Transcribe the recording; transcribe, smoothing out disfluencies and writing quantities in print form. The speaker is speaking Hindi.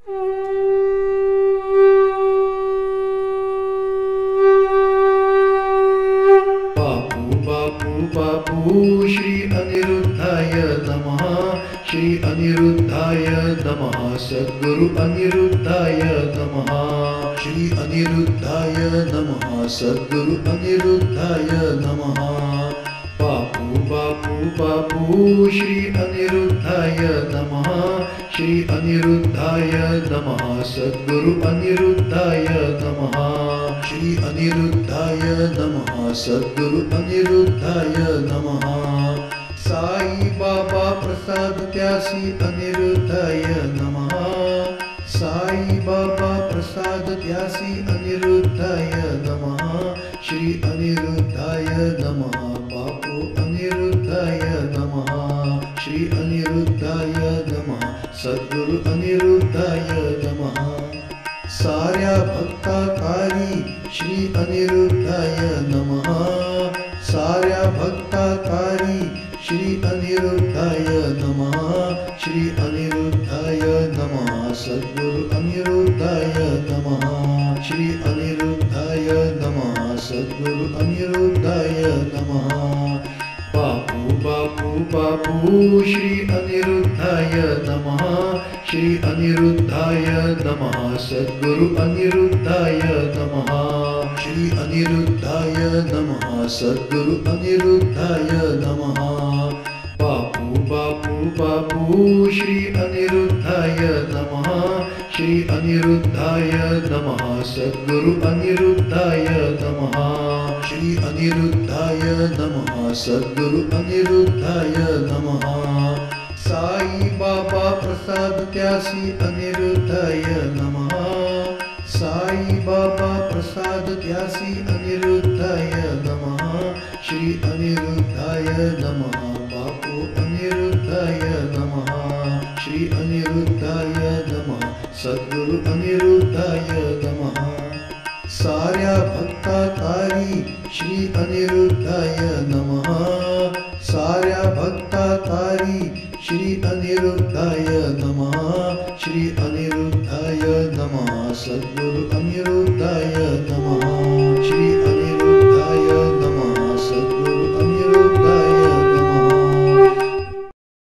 बापू श्री अनिरुद्धाय नमः। श्री अनिरुद्धाय नमः। सद्गुरु अनिरुद्धाय नमः। श्री अनिरुद्धाय नमः। सद्गुरु अनिरुद्धाय नमः। बापू श्री अनिरुद्धाय नमः। श्री अनिरुद्धाय नमः। सद्गुरु अनिरुद्धाय नमः। श्री अनिरुद्धाय नमः। सद्गुरु अनिरुद्धाय नमः। साई बाबा प्रसाद त्यासी अनिरुद्धाय नमः। साई बाबा प्रसाद त्यासी अनिरुद्धाय नमः। श्री अनिरुद्धाय नमः। बापू अनिरुद्धाय नमः। श्री अनिरुद्धाय नमः। सद्गुरु अनिरुद्धाय नमः। साऱ्या भक्ताकारी श्री अनिरुद्धाय नमः। साऱ्या भक्ताकारी श्री अनिरुद्धाय नमः। श्री अनिरुद्धाय नमः। सद्गुरु अनिरुद्धाय नमः। श्री अनिरुद्धाय नमः। सद्गुरु अनिरुद्धाय नमः। बापू श्री अनिरुद्धाय नमः। श्री अनिरुद्धाय नमः। सद्गुरु अनिरुद्धाय नमः। श्री अनिरुद्धाय नमः। सद्गुरु अनिरुद्धाय नमः। बापू श्री अनिरुद्धाय नमः। श्री अनिरुद्धाय नमः। सद्गुरु अनिरुद्धाय नमः। श्री अनिरुद्धाय नमः। सद्गुरु अनिरुद्धाय नमः। साई बाबा प्रसाद त्यासी अनिरुद्धाय नमः। साई बाबा प्रसाद त्यासी अनिरुद्धाय नमः। श्री अनिरुद्धाय नमः। बापू अनिरुद्धाय नमः। श्री अनिरुद्धाय नमः। सद्गुरु अनिरुद्धाय नमः। साऱ्या भक्ताकारी श्री अनिरुद्धाय नमः। साऱ्या भक्ताकारी श्री अनिरुद्धाय नमः। श्री अनिरुद्धाय नमः। सद्गुरु